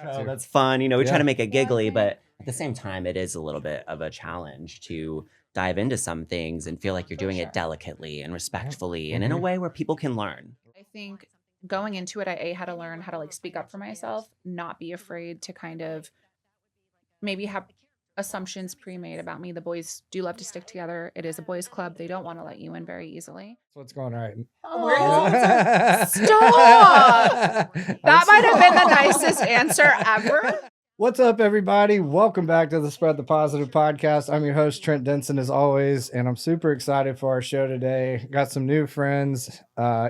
Oh, that's fun. We try to make it giggly, but at the same time, it is a little bit of a challenge to dive into some things and feel like you're doing it delicately and respectfully and in a way where people can learn. I think going into it, I had to learn how to like speak up for myself, not be afraid to kind of maybe have assumptions pre-made about me. The boys do love to stick together. It is a boys' club. They don't want to let you in very easily. That's what's going right. Oh, stop! That might have been the nicest answer ever. What's up, everybody? Welcome back to the Spread the Positive podcast. I'm your host, Trent Denson, as always, and I'm super excited for our show today. Got some new friends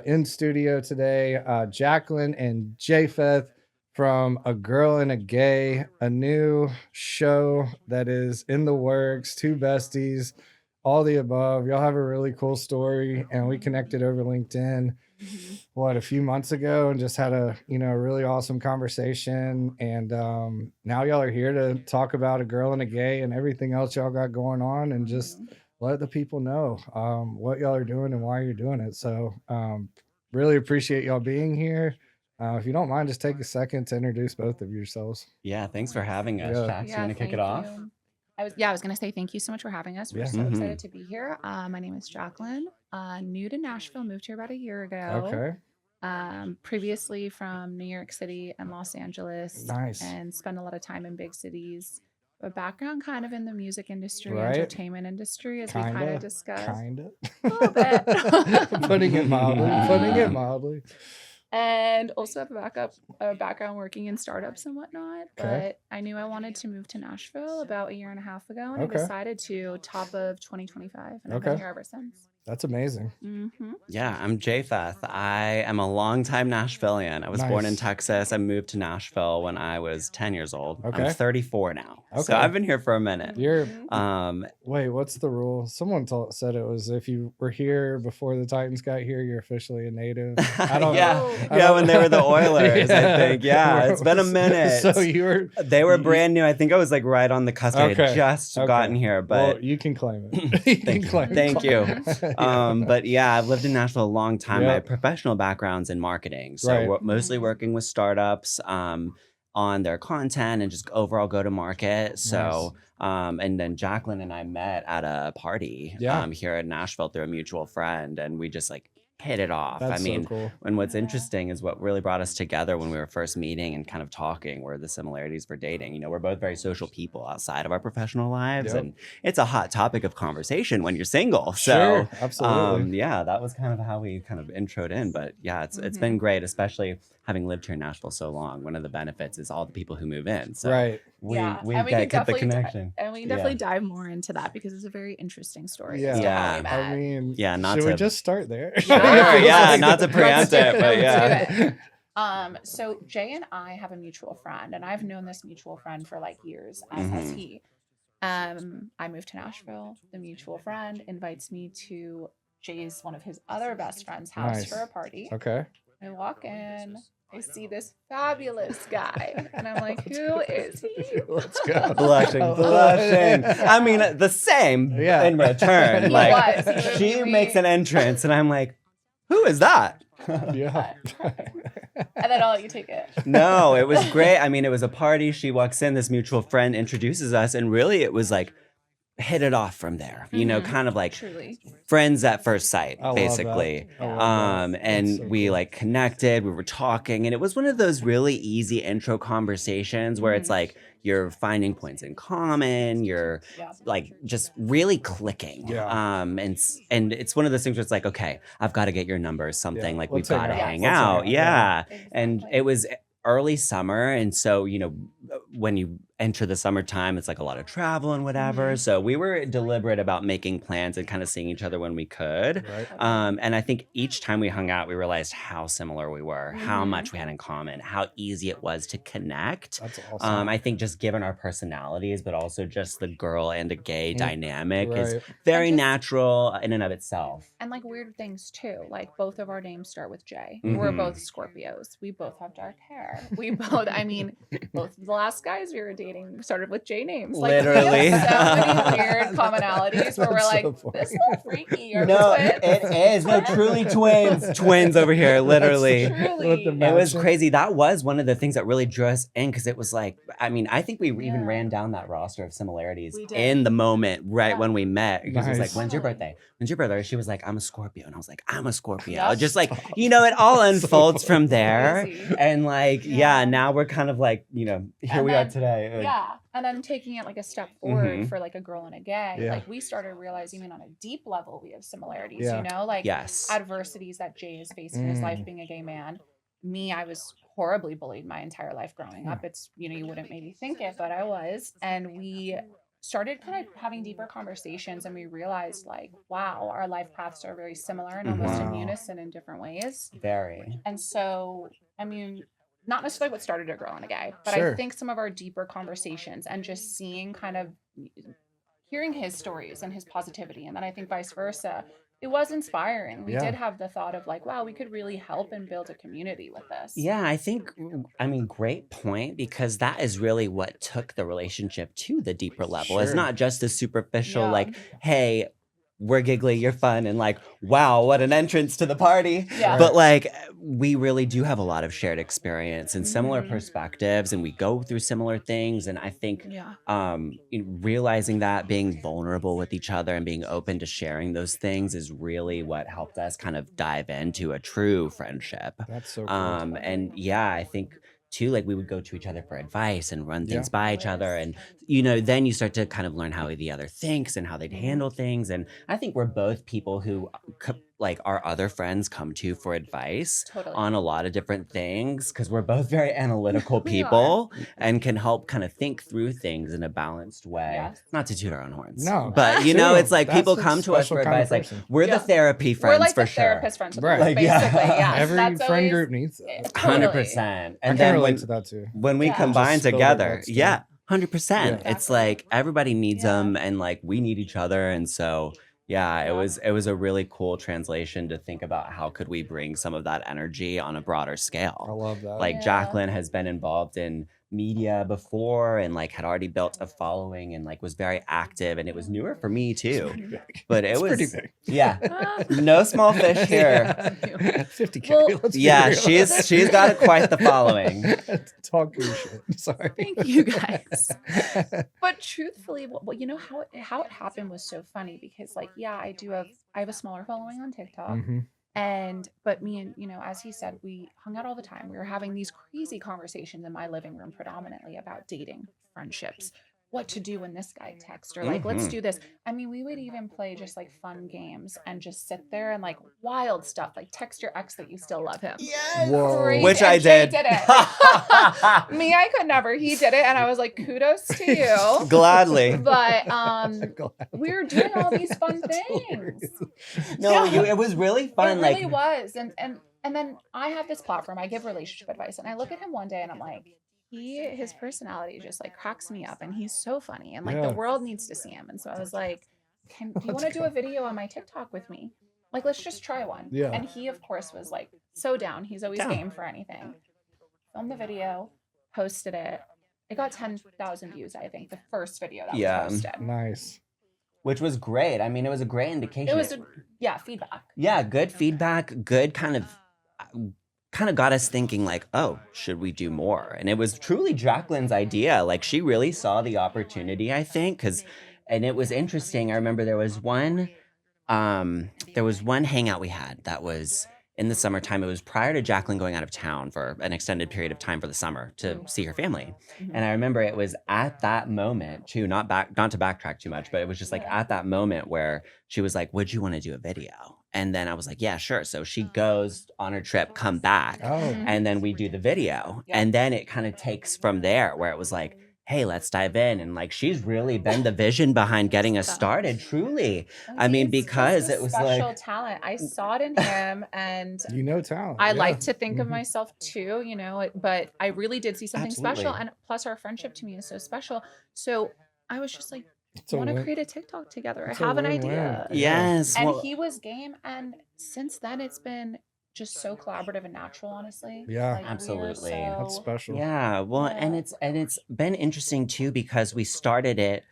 in studio today, Jacqueline and Japheth from A Girl and a Gay, a new show that is in the works, two besties, all the above. Y'all have a really cool story, and we connected over LinkedIn a few months ago and just had a really awesome conversation, and now y'all are here to talk about A Girl and a Gay and everything else y'all got going on, and just let the people know what y'all are doing and why you're doing it. So really appreciate y'all being here. If you don't mind, just take a second to introduce both of yourselves. Yeah, thanks for having us, Jax. You want to kick it off? I was going to say thank you so much for having us. We're so excited to be here. My name is Jacqueline, new to Nashville, moved here about a year ago. Okay. Previously from New York City and Los Angeles. Nice. And spent a lot of time in big cities. A background kind of in the music industry, Right. entertainment industry, as we kind of discussed. Kinda. A little bit. Putting it mildly. And also have a background working in startups and whatnot. Okay. But I knew I wanted to move to Nashville about a year and a half ago, and Okay. I decided to top of 2025, and I've been here ever since. That's amazing. Yeah, I'm Japheth. I am a longtime Nashvilleian. I was born in Texas. I moved to Nashville when I was 10 years old. Okay. I'm 34 now. Okay. So I've been here for a minute. You're Um, wait, what's the rule? Someone said it was if you were here before the Titans got here, you're officially a native. I don't yeah, when they were the Oilers, I think. Yeah, it's been a minute. So they were brand new. I think I was like right on the cusp. I had just gotten here, but well, you can claim it. Thank you. But yeah, I've lived in Nashville a long time. My professional background's in marketing, so we're mostly working with startups on their content and just overall go to market. So and then Jacqueline and I met at a party here in Nashville through a mutual friend, and we just like hit it off. That's so cool. And what's interesting is what really brought us together when we were first meeting and kind of talking were the similarities for dating. We're both very social people outside of our professional lives, and it's a hot topic of conversation when you're single. So absolutely. that was kind of how we kind of introed in. But yeah, it's been great, especially having lived here in Nashville so long. One of the benefits is all the people who move in. So we get the connection. And we can definitely dive more into that because it's a very interesting story. I mean, should we just start there? Not to preempt it, but yeah. So Jay and I have a mutual friend, and I've known this mutual friend for like years, as has he. I moved to Nashville. The mutual friend invites me to one of his other best friend's house for a party. Okay. I walk in, I see this fabulous guy, and I'm like, who is he? Let's go. Blushing. I mean, the same in return. She makes an entrance, and I'm like, who is that? Yeah. And then I'll let you take it. No, it was great. I mean, it was a party. She walks in, this mutual friend introduces us, and really it was like, hit it off from there, kind of like friends at first sight, basically. And we like connected, we were talking, and it was one of those really easy intro conversations where it's like you're finding points in common, you're like just really clicking. And it's one of those things where it's like, okay, I've got to get your number or something, like we've got to hang out. And it was early summer, and so when you enter the summertime, it's like a lot of travel and whatever. So we were deliberate about making plans and kind of seeing each other when we could. And I think each time we hung out, we realized how similar we were, how much we had in common, how easy it was to connect. That's awesome. I think just given our personalities, but also just the girl and a gay dynamic is very natural in and of itself. And like weird things too. Like both of our names start with J. We're both Scorpios. We both have dark hair. We both, both the last guys we were dating started with J names. Literally. We have so many weird commonalities where we're like, this is a little freaky. Are No, twins? it is. No, truly twins. Twins over here, literally. Truly. It was crazy. That was one of the things that really drew us in because it was like, I mean, I think we even ran down that roster of similarities in the moment when we met. Because it was like, when's your birthday? When's your birthday? She was like, I'm a Scorpio. And I was like, I'm a Scorpio. Just like, it all unfolds from there. And like, now we're kind of like, here we are today. Yeah. And then taking it like a step forward for like a girl and a gay, like we started realizing even on a deep level, we have similarities, like adversities that Jay is facing in his life being a gay man. Me, I was horribly bullied my entire life growing up. It's, you wouldn't maybe think it, but I was. And we started kind of having deeper conversations and we realized like, wow, our life paths are very similar and almost in unison in different ways. Very. And so, I mean, not necessarily what started a girl and a gay, but I think some of our deeper conversations and just seeing kind of hearing his stories and his positivity. And then I think vice versa, it was inspiring. We did have the thought of like, wow, we could really help and build a community with this. Yeah, I mean, great point, because that is really what took the relationship to the deeper level. It's not just the superficial, like, hey, we're giggly, you're fun, and like, wow, what an entrance to the party. Yeah. But like, we really do have a lot of shared experience and similar perspectives, and we go through similar things. And I think realizing that, being vulnerable with each other and being open to sharing those things is really what helped us kind of dive into a true friendship. That's so cool. And I think too, like we would go to each other for advice and run things by each other. And, then you start to kind of learn how the other thinks and how they'd handle things. And I think we're both people who like our other friends come to for advice on a lot of different things, because we're both very analytical people and can help kind of think through things in a balanced way. Yes. Not to toot our own horns. No. But, it's like people come to us for advice. Like we're the therapy friends, we're like for the sure. therapist friends. Right. Like, basically, Every friend group needs that. 100%. And then relate to that too. When we combine together, 100%. It's like everybody needs them, and like we need each other. And so it was a really cool translation to think about how could we bring some of that energy on a broader scale. I love that. Like Jacqueline has been involved in media before and like had already built a following and like was very active, and it was newer for me too. But it was pretty big. No small fish here. 50K. She's got quite the following. Talk your shit. Sorry. Thank you guys. But truthfully, how it happened was so funny because like I have a smaller following on TikTok. But me and, as he said, we hung out all the time. We were having these crazy conversations in my living room, predominantly about dating, friendships, what to do when this guy texts, or like, let's do this. I mean, we would even play just like fun games and just sit there and like wild stuff, like text your ex that you still love him. Yes. Crazy. Which I did. Did it. Me, I could never. He did it. And I was like, kudos to you. Gladly. But we were doing all these fun things. No, it was really fun. It really was. And then I have this platform. I give relationship advice. And I look at him one day and I'm like, his personality just like cracks me up, and he's so funny, and like the world needs to see him. And so I was like, do you want to do a video on my TikTok with me? Like, let's just try one. Yeah. And he of course was like so down. He's always game for anything. Filmed the video, posted it. It got 10,000 views, I think, the first video that was posted. Nice. Which was great. I mean, it was a great indication. It was feedback. Yeah, good feedback, good kind of got us thinking like, oh, should we do more? And it was truly Jacqueline's idea. Like she really saw the opportunity, I think, and it was interesting. I remember there was one hangout we had that was in the summertime. It was prior to Jacqueline going out of town for an extended period of time for the summer to see her family. And I remember it was at that moment too, not to backtrack too much, but it was just like at that moment where she was like, would you want to do a video? And then I was like, yeah, sure. So she goes on her trip, come back, and then we do the video. And then it kind of takes from there where it was like, hey, let's dive in. And like, she's really been the vision behind getting us started, truly. I mean, because it was special like talent. I saw it in him, and talent. I like to think of myself too, but I really did see something special. And plus our friendship to me is so special. So I was just like, I want to create a TikTok together. I have an idea. Yes. And he was game. And since then it's been just so collaborative and natural, honestly. Yeah. Like, Absolutely. That's special. Yeah, well, and it's been interesting too because we started it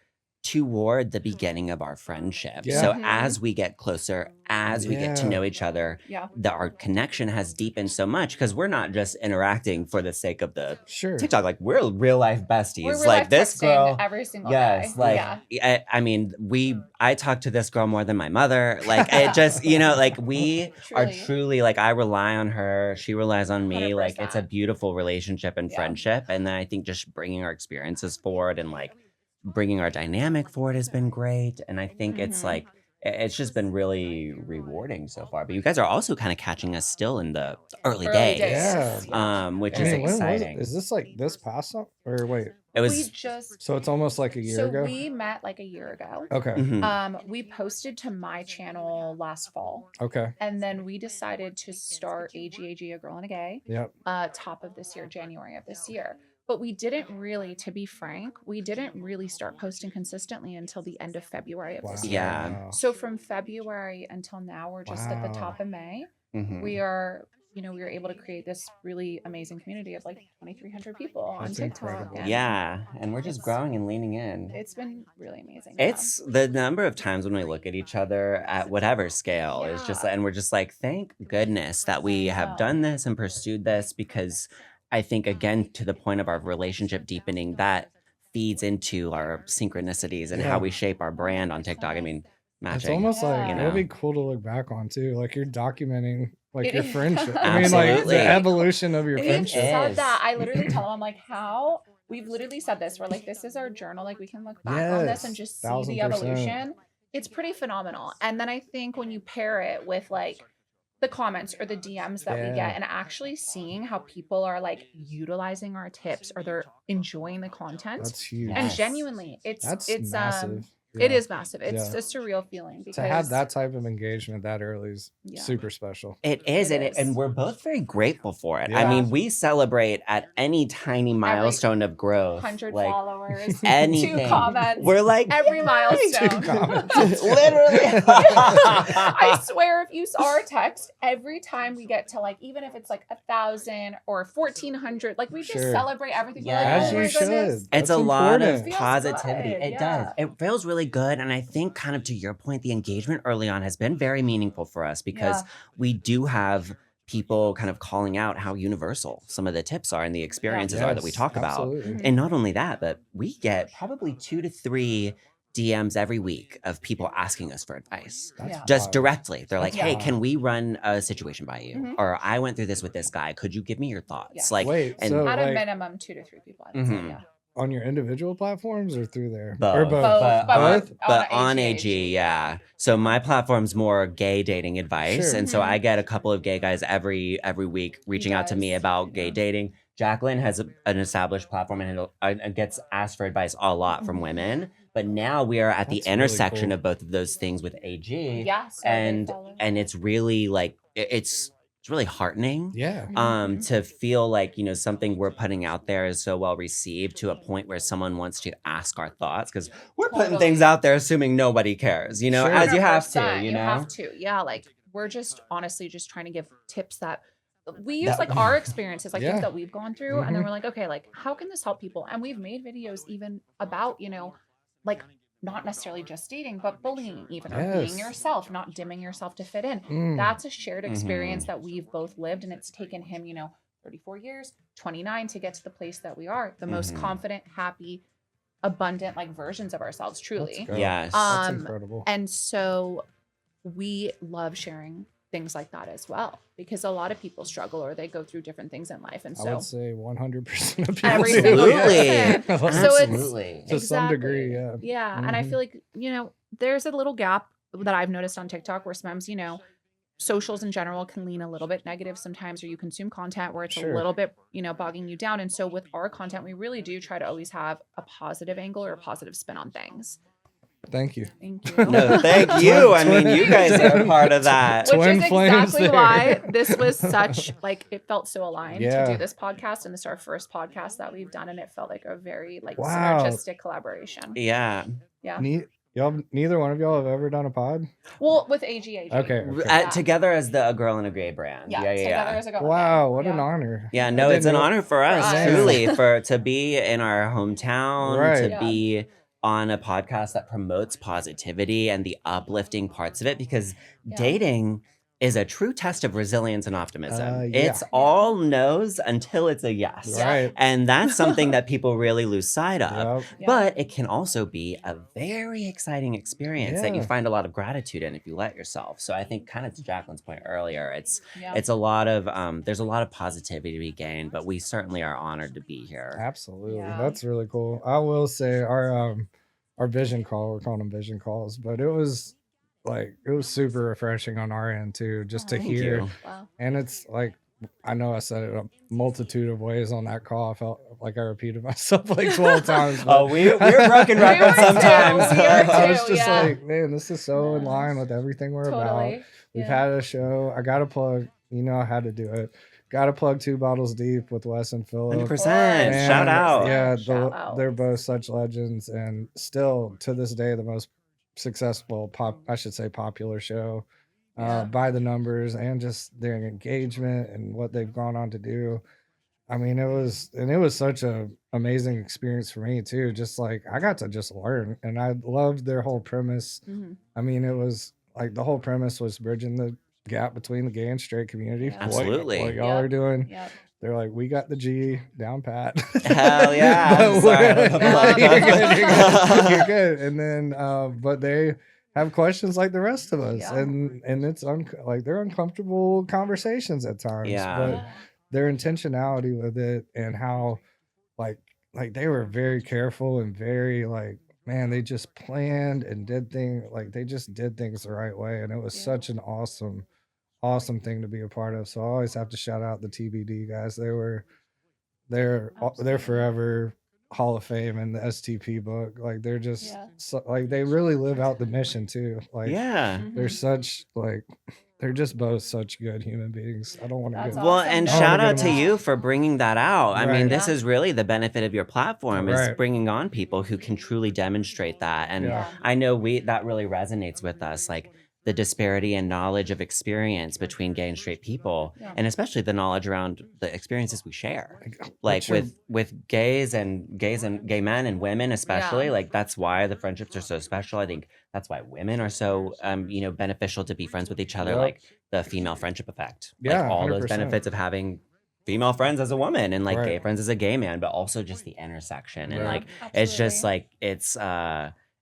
toward the beginning of our friendship. Yeah. So as we get closer, as we get to know each other, our connection has deepened so much because we're not just interacting for the sake of the TikTok. Like we're real life besties. We're real like life this girl, every single yes, day. like I mean, I talk to this girl more than my mother. Like it just, you know, like we are truly like I rely on her, she relies on me. 100%. Like it's a beautiful relationship and friendship. And then I think just bringing our experiences forward and like bringing our dynamic forward has been great. And I think it's like it's just been really rewarding so far. But you guys are also kind of catching us still in the early days. Which is exciting. Is this like this past summer? Or wait. It was so it's almost like a year ago. So we met like a year ago. Okay. We posted to my channel last fall. Okay. And then we decided to start AG, a Girl and a Gay. Yep. Top of this year, January of this year. But we didn't really, to be frank, we didn't really start posting consistently until the end of February of this year. Yeah. So from February until now, we're just at the top of May. We are, we were able to create this really amazing community of like 2,300 people on TikTok. Yeah. And we're just growing and leaning in. It's been really amazing. It's the number of times when we look at each other at whatever scale is just, and we're just like, thank goodness that we have done this and pursued this, because I think, again, to the point of our relationship deepening, that feeds into our synchronicities and how we shape our brand on TikTok. I mean, matching. It's almost like, it'll be cool to look back on, too. Like, you're documenting, like, your friendship. I mean, like, the evolution of your friendship. Said that. I literally tell them, I'm like, how? We've literally said this. We're like, this is our journal. Like, we can look back on this and just see the evolution. It's pretty phenomenal. And then I think when you pair it with, like, the comments or the DMs that we get and actually seeing how people are like utilizing our tips or they're enjoying the content. That's huge. And genuinely, it's massive. It is massive. It's a surreal feeling because to have that type of engagement that early is super special. It is. And we're both very grateful for it. I mean, we celebrate at any tiny milestone of growth. 100 like, followers, anything. 2 comments. We're like every milestone. 2 comments. Literally. I swear, if you saw our text, every time we get to like, even if it's like 1,000 or 1,400, like we just celebrate everything. As you should. It's That's a lot important. of positivity. It does. It feels really good. And I think, kind of to your point, the engagement early on has been very meaningful for us because we do have people kind of calling out how universal some of the tips are and the experiences are that we talk about. And not only that, but we get probably 2 to 3 DMs every week of people asking us for advice. Just directly. They're like, hey, can we run a situation by you? Or I went through this with this guy. Could you give me your thoughts? Like, at a minimum 2 to 3 people. I would say, on your individual platforms or through there? Both. Or both? But on AG, yeah. So my platform's more gay dating advice. And so I get a couple of gay guys every week reaching out to me about gay dating. Jacqueline has an established platform and gets asked for advice a lot from women. But now we are at the intersection of both of those things with AG. And it's really like, it's really heartening to feel like, something we're putting out there is so well received to a point where someone wants to ask our thoughts, because we're putting things out there assuming nobody cares, as you have to, You have to. Yeah, like we're just honestly just trying to give tips that we use, like our experiences, like things that we've gone through, and then we're like, okay, like how can this help people? And we've made videos even about, like not necessarily just dating, but bullying even, or being yourself, not dimming yourself to fit in. That's a shared experience that we've both lived, and it's taken him, 34 years, 29 to get to the place that we are, the most confident, happy, abundant, like versions of ourselves, truly. Yes. That's incredible. And so we love sharing things like that as well, because a lot of people struggle or they go through different things in life. And so I would say 100% of people every single person. So Absolutely. it's to some degree, and I feel like, there's a little gap that I've noticed on TikTok where sometimes, socials in general can lean a little bit negative sometimes, or you consume content where it's a little bit, bogging you down. And so with our content, we really do try to always have a positive angle or a positive spin on things. Thank you. Thank you. No, thank you. I mean, you guys are part of that. Which is exactly why this was such, like, it felt so aligned to do this podcast. And this is our first podcast that we've done. And it felt like a very, like, synergistic collaboration. Yeah. Yeah. Y'all, neither one of y'all have ever done a pod? Well, with AGAG. Okay. Together as the A Girl in a Gray brand. Yeah, together as a girl. Wow, what an honor. Yeah, no, it's an honor for us, us. truly, to be in our hometown, Right. to be on a podcast that promotes positivity and the uplifting parts of it, because dating is a true test of resilience and optimism. It's all no's until it's a yes. Right. And that's something that people really lose sight of. Yep. But it can also be a very exciting experience that you Yeah. find a lot of gratitude in if you let yourself. So I think, kind of to Jacqueline's point earlier, it's a lot of there's a lot of positivity to be gained, but we certainly are honored to be here. Absolutely. Yeah. That's really cool. I will say our vision call, we're calling them vision calls, but it was super refreshing on our end too, just to hear. Wow. And it's like, I know I said it a multitude of ways on that call. I felt like I repeated myself like 12 times. We're broken records sometimes. I was just like, man, this is so in line with everything we're about. We've had a show. I got to plug, I had to do it. Got to plug 2 Bottles Deep with Wes and Philip. 100%. Shout out. Yeah, Shout out. They're both such legends, and still to this day the most successful popular show by the numbers and just their engagement and what they've gone on to do. I mean, it was such a amazing experience for me too. Just like I got to just learn, and I loved their whole premise. Mm-hmm. I mean, it was like the whole premise was bridging the gap between the gay and straight community. Yeah. Absolutely. What y'all are doing. Yep. They're like, we got the G down pat. Hell yeah. You're good. And then, but they have questions like the rest of us, and it's like they're uncomfortable conversations at times. But their intentionality with it and how, like they were very careful and very man, they just planned and did things they just did things the right way, and it was such an awesome thing to be a part of. So I always have to shout out the TBD guys. They're forever Hall of Fame in the STP book. Like they're just they really live out the mission too. They're such they're just both such good human beings. I don't want to get well, and shout out to you for bringing that out. I mean, this is really the benefit of your platform is bringing on people who can truly demonstrate that. And I know that really resonates with us. Like the disparity in knowledge of experience between gay and straight people, and especially the knowledge around the experiences we share, with gays and gay men and women, especially. Like that's why the friendships are so special. I think that's why women are so beneficial to be friends with each other, like the female friendship effect. Like all 100%. Those benefits of having female friends as a woman and gay friends as a gay man, but also just the intersection and it's just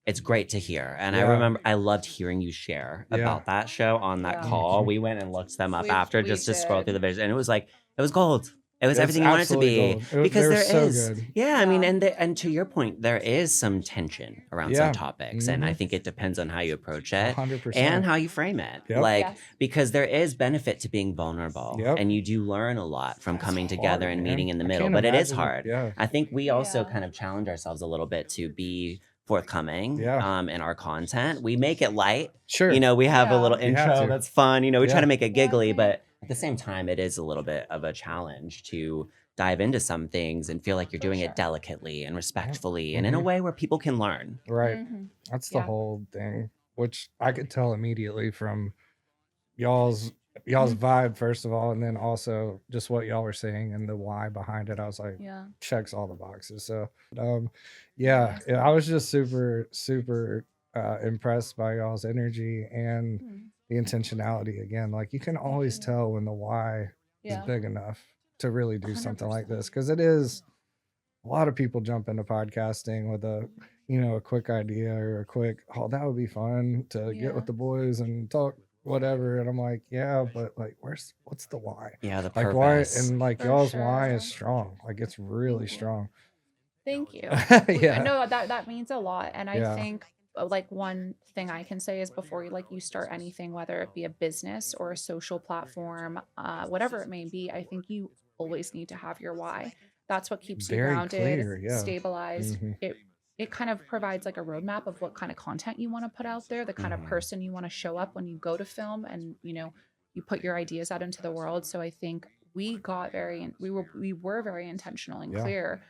it's great to hear. And I remember I loved hearing you share about that show on that call. We went and looked them up after just to scroll through the videos. And it was gold. It was everything you wanted to be. Because there is. Good. Yeah, I mean, and to your point, there is some tension around some topics. And I think it depends on how you approach it 100%. And how you frame it. Because there is benefit to being vulnerable. And you do learn a lot from coming together and meeting in the middle. But it is hard. I think we also kind of challenge ourselves a little bit to be forthcoming in our content. We make it light. Sure. We have a little intro that's fun. We try to make it giggly, but at the same time, it is a little bit of a challenge to dive into some things and feel like you're doing it delicately and respectfully and in a way where people can learn. Right. That's the whole thing, which I could tell immediately from y'all's vibe, first of all, and then also just what y'all were saying and the why behind it. I was like, checks all the boxes. So I was just super impressed by y'all's energy and the intentionality. Again, you can always tell when the why is big enough to really do 100%. Something like this, because it is a lot of people jump into podcasting with a quick idea or a quick, that would be fun to get with the boys and talk whatever, and I'm like, but what's the why? The purpose. Why, and y'all's why is strong. It's really strong. Thank you. No, that means a lot. And I think one thing I can say is before you start anything, whether it be a business or a social platform, whatever it may be, I think you always need to have your why. That's what keeps you grounded, stabilized. It kind of provides a roadmap of what kind of content you want to put out there, the kind of person you want to show up when you go to film, and you put your ideas out into the world. So I think we were very intentional and clear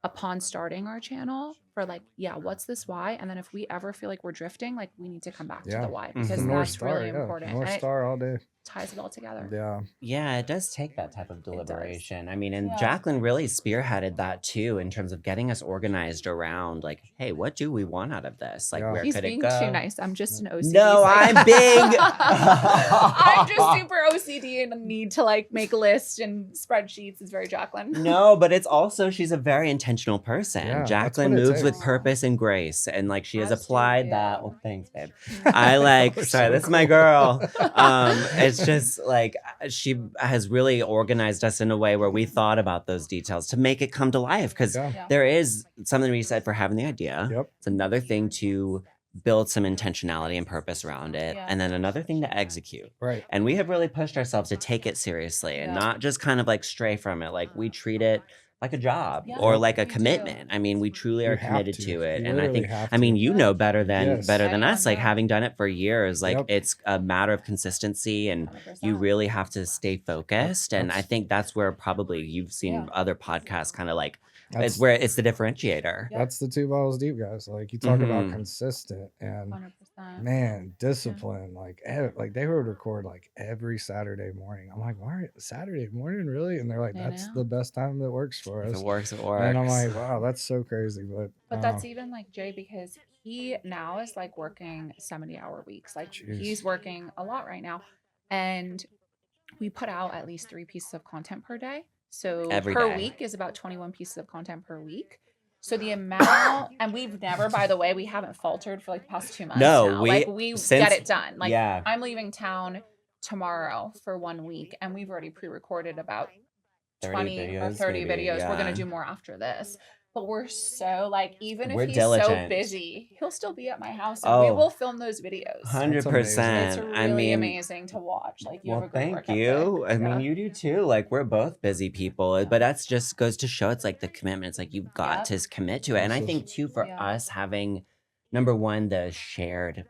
upon starting our channel for like, what's this why? And then if we ever feel like we're drifting, like we need to come back to Yeah. the why because North that's Star, really important. North And it Star all day. ties it all together. Yeah. Yeah, it does take that type of deliberation. I mean, and Yeah. Jacqueline really spearheaded that too in terms of getting us organized around like, hey, what do we want out of this? Like, where He's could it being go? too nice. I'm just an OCD. No, I'm big. I'm just super OCD and need to like make lists and spreadsheets. It's very Jacqueline. No, but it's also she's a very intentional person. Yeah, that's Jacqueline what it moves with takes. purpose and grace, and like she has As do applied you. that. Well, thanks, babe. I like. We're Sorry, so this is my cool. girl. It's just like she has really organized us in a way where we thought about those details to make it come to life. Because Yeah. there is something to be said for having the idea. Yep. It's another thing to build some intentionality and purpose around it, Yeah. and then another thing to execute. Right. And we have really pushed ourselves to take it seriously and Yeah. not just kind of like stray from it. Like we treat it like a job Yeah, or like a we do. commitment. I mean, we truly You are have committed to. to it. You And I literally think, have I mean, to. you know better than Yes. better than Anyone, us, like yeah. having done it for years, like Yep. it's a matter of consistency and 100%. you really have to stay focused. And I That's- think that's where probably you've seen Yeah. other podcasts kind of like, That's, it's where it's the differentiator. Yeah. that's the 2 bottles deep, guys. Like you talk about Mhm. consistent and 100%. man, discipline. Like they would record like every Saturday morning. I'm like, why Saturday morning really? And they're like, I that's know. the best time that works for If us. it works, it works. And I'm like, wow, that's so crazy. But That's even like Jay because he now is like working 70-hour weeks. Like Jeez. he's working a lot right now. And we put out at least 3 pieces of content per day. So Every per day. week is about 21 pieces of content per week. So the amount, and we've never, by the way, we haven't faltered for like the past 2 months. No, now. we- like we since- get it done. Like yeah. I'm leaving town tomorrow for 1 week, and we've already pre-recorded about 20 or videos, 30 maybe, videos. We're yeah. gonna do more after this. But we're so like, even if We're he's so diligent. busy, he'll still be at my house and we Oh. will film those videos. 100%. It's really I mean, amazing to watch. Like you well, have a great thank work you. ethic. I mean, you do too. Like we're both busy people, but that's just goes to show it's like the commitment. It's like you've got to commit to it. And I think too for Yeah. us having number one the shared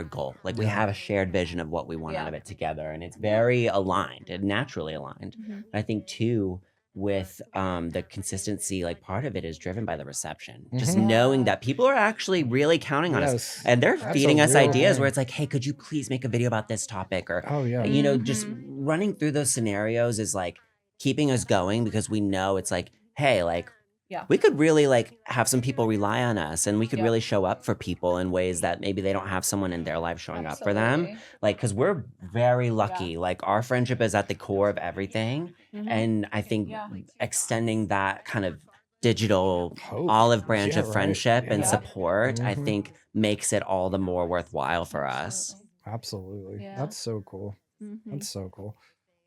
goal. Like we Yeah. have a shared vision of what we want out Yeah. of it together, and it's very aligned and naturally aligned. Mhm. I think too with the consistency, like part of it is driven by the reception. Just Mhm. knowing that people are actually really counting on us. Yes. And they're That's feeding a us real ideas thing. where it's like, hey, could you please make a video about this topic? Or, Oh yeah. you know, just Mhm. running through those scenarios is like keeping us going because we know it's like, hey, like, Yeah. we could really like have some people rely on us and we could Yeah. really show up for people in ways that maybe they don't have someone in their life showing up for them. Absolutely. Like, cause we're very lucky. Like our friendship is at the core of everything. Mhm. And I think Yeah. extending that kind of digital Hope. olive branch Yeah, of right. friendship and Yeah. support, I Mhm. think makes it all the more worthwhile for us. Absolutely. Yeah. That's so cool. Mhm. That's so cool.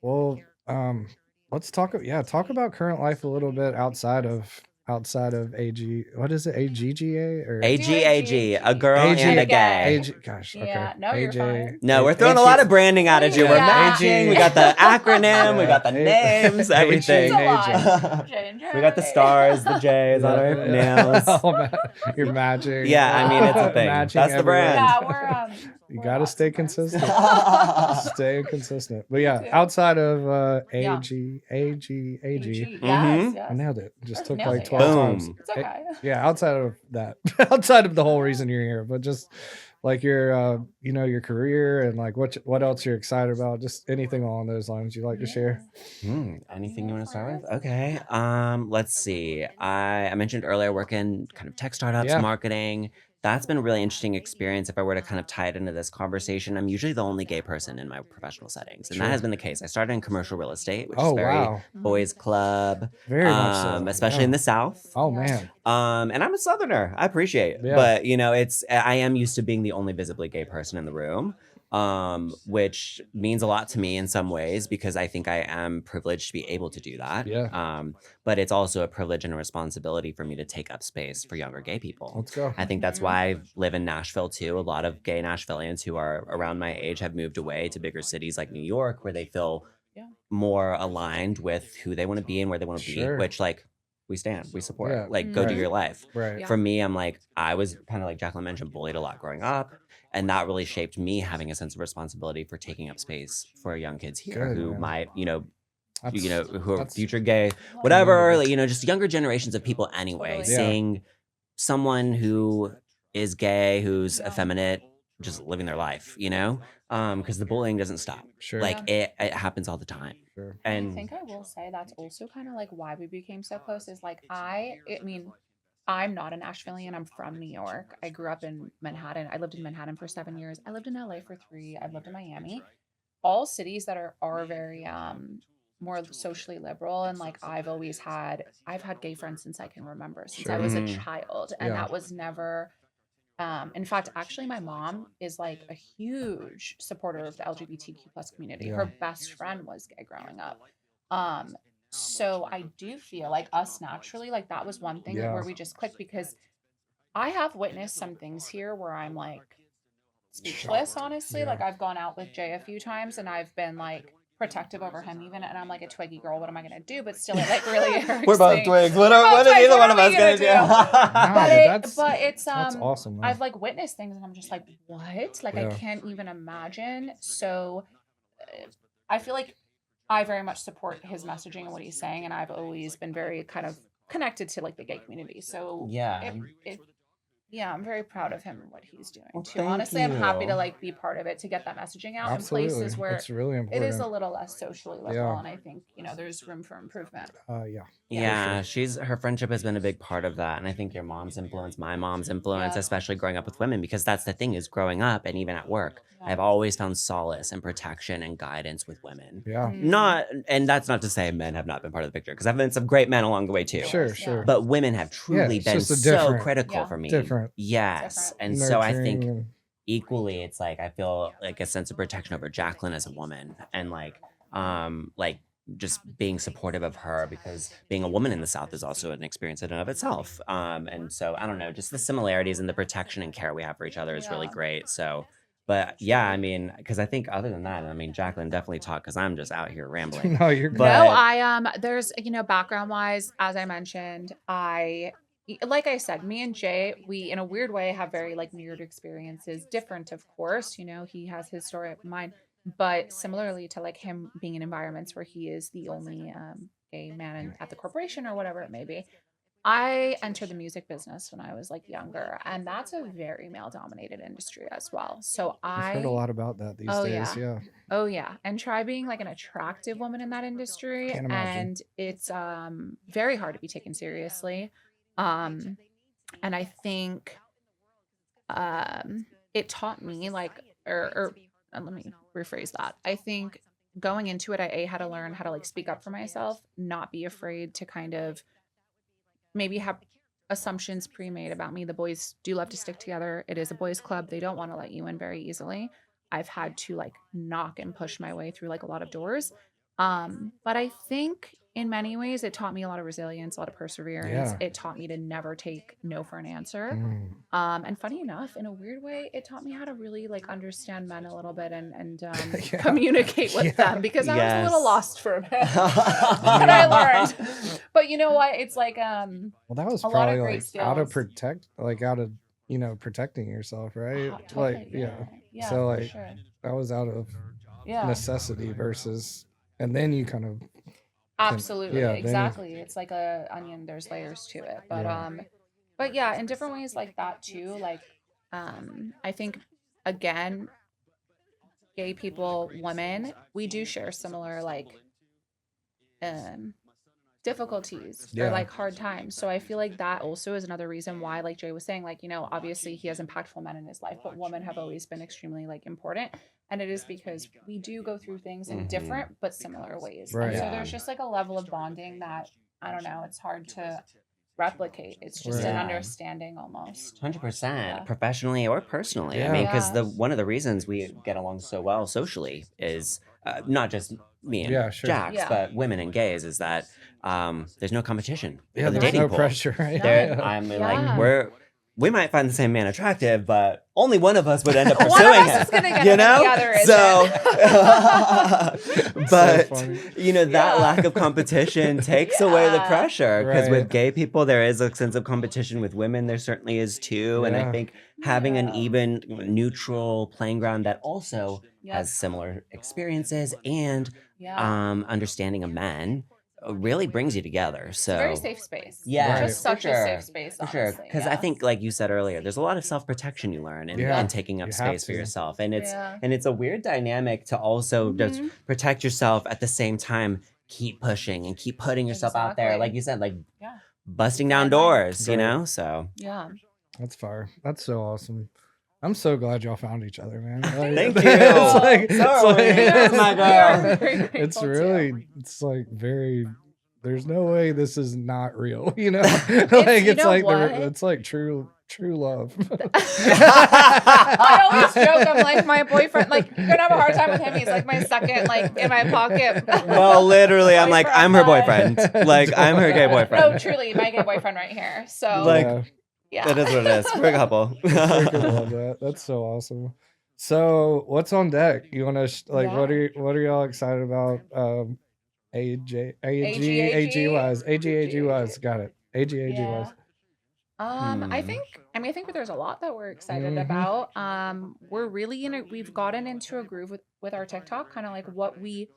Well, let's talk about current life a little bit outside of AG. What is it? AGGA or AGAG, a girl AG, and a gay. gay. AG? Gosh, okay. Yeah, no, you're fine. No, we're throwing a lot of branding at it. We're Yeah. matching. We got the acronym. We got the names. Everything. It's a lot. J&J. We got the stars, the J's on our nails. Oh, man. You're matching. Yeah, I mean, it's a thing. Matching That's the everywhere. brand. Yeah, You we're gotta lots stay of friends. consistent. Stay consistent. But yeah, Yeah. outside of Yeah. AG. AG. Mhm. Yes, I yes. nailed it. Just took Nailed like it, 12 yeah. times. Boom. It's okay. Yeah, outside of that, outside of the whole reason you're here, but just like your, your career and like what else you're excited about, just anything along those lines you'd like to share. Anything you want to start with? Okay. Let's see. I mentioned earlier working kind of tech startups, Yeah. marketing. That's been a really interesting experience. If I were to kind of tie it into this conversation, I'm usually the only gay person in my professional settings. And Sure. that has been the case. I started in commercial real estate, which Oh is very wow, boys club, very much so. especially Yeah. in the South. Oh Yeah. man, And I'm a Southerner. I appreciate it. Yeah. But, I am used to being the only visibly gay person in the room, which means a lot to me in some ways because I think I am privileged to be able to do that. Yeah. But it's also a privilege and a responsibility for me to take up space for younger gay people. let's go. I think that's why I live in Nashville too. A lot of gay Nashvillians who are around my age have moved away to bigger cities like New York where they feel Yeah. more aligned with who they want to be and where they want to Sure. be, which like we stand, we support. Yeah. Like go do Right. your life. Right. Yeah. For me, I'm like, I was kind of like Jacqueline mentioned, bullied a lot growing up. And that really shaped me having a sense of responsibility for taking up space for young kids here Good, who man. might, That's- who are that's- future gay, whatever, like, just younger generations of people anyway, Totally. Yeah. seeing someone who is gay, who's effeminate, just living their life, because the bullying doesn't stop. Sure. Like it happens all the time. Sure. And I think I will say that's also kind of like why we became so close is like I mean, I'm not a Nashvilleian. I'm from New York. I grew up in Manhattan. I lived in Manhattan for 7 years. I lived in LA for 3. I've lived in Miami. All cities that are very more socially liberal, and like I've had gay friends since I can remember, since I was a child, and that was never in fact, actually, my mom is like a huge supporter of the LGBTQ plus community. Her best friend was gay growing up. So I do feel like us naturally, like that was one thing where we just clicked, because I have witnessed some things here where I'm like speechless, honestly. Like I've gone out with Jay a few times and I've been like protective over him even, and I'm like a twiggy girl, what am I gonna do? But still it like really irks We're both me. twigs. What are either one of us gonna do? But it's that's awesome, man. I've like witnessed things and I'm just like, what? Like I can't even imagine. So I feel like I very much support his messaging and what he's saying, and I've always been very kind of connected to like the gay community. So I'm very proud of him and what he's doing too. Honestly, I'm happy to like be part of it, to get that messaging out in places where it's really important. it is a little less socially liberal, and I think there's room for improvement. Her friendship has been a big part of that, and I think your mom's influence, my mom's influence, especially growing up with women, because that's the thing, is growing up and even at work, I've always found solace and protection and guidance with women. And that's not to say men have not been part of the picture, because I've met some great men along the way too. Sure. But women have truly been so critical for me. Yes. And so I think equally, it's like I feel like a sense of protection over Jacqueline as a woman, and like just being supportive of her, because being a woman in the South is also an experience in and of itself. And so I don't know, just the similarities and the protection and care we have for each other is really great. So, but I mean, because I think other than that, I mean, Jacqueline definitely talked, because I'm just out here rambling. No, you're good. No, there's background wise, as I mentioned, like I said, me and Jay, we in a weird way have very like weird experiences, different of course, he has his story of mine, but similarly to like him being in environments where he is the only gay man at the corporation or whatever it may be. I entered the music business when I was like younger, and that's a very male dominated industry as well. So I've heard a lot about that these days. Oh yeah. And try being like an attractive woman in that industry, and it's very hard to be taken seriously. And I think it taught me like or let me rephrase that. I think going into it, I had to learn how to like speak up for myself, not be afraid to kind of maybe have assumptions pre-made about me. The boys do love to stick together. It is a boys club. They don't want to let you in very easily. I've had to like knock and push my way through like a lot of doors. But I think in many ways it taught me a lot of resilience, a lot of perseverance. It taught me to never take no for an answer. And funny enough, in a weird way, it taught me how to really like understand men a little bit and communicate with them, because I was a little lost for a bit. But I learned. But you know what? It's like well, that was a probably lot of great like skills. out of protecting yourself, right? Totally, so like that was out of necessity versus, and then you kind of absolutely exactly. It's like a onion. There's layers to it, but in different ways like that too. Like, I think again, gay people, women, we do share similar like difficulties or like hard times. So I feel like that also is another reason why, like Jay was saying, like, obviously he has impactful men in his life, but women have always been extremely like important. And it is because we do go through things in different but similar ways. Right. And so there's just like a level of bonding that, I don't know, it's hard to replicate. It's just an understanding almost. 100%, professionally or personally. I mean, because one of the reasons we get along so well socially is not just me and Jax, but women and gays, is that there's no competition. Yeah, the there's dating no pool. pressure, right? I'm like, we might find the same man attractive, but only one of us would end up pursuing him. One of us is gonna get him, and the other isn't. But that lack of competition takes away the pressure, because with gay people there is a sense of competition. With women there certainly is too, and I think having an even neutral playing ground that also has similar experiences and understanding of men really brings you together. So It's a very safe space. Yeah, Just such a safe space, for sure. honestly. Because I think, like you said earlier, there's a lot of self-protection you learn in taking up space for yourself, and it's a weird dynamic to also just protect yourself at the same time. Keep pushing and keep putting yourself out there, like you said, like busting down doors, you know. So that's fire. That's so awesome. I'm so glad y'all found each other, man. Like, Thank you. It's my girl. It's really, it's like very. There's no way this is not real, you know. Like it's like true love. I always joke. I'm like my boyfriend. Like you're gonna have a hard time with him. He's like my second, like in my pocket. Well, literally, I'm like I'm her boyfriend. Like I'm her gay boyfriend. No, truly, my gay boyfriend right here. So like. Yeah, it is what it is. We're a couple. I freaking love that. That's so awesome. So, what's on deck? You want to what are y'all excited about? AG wise. Got it. AG wise. I think there's a lot that we're excited about. We're really we've gotten into a groove with our TikTok, kind of like what we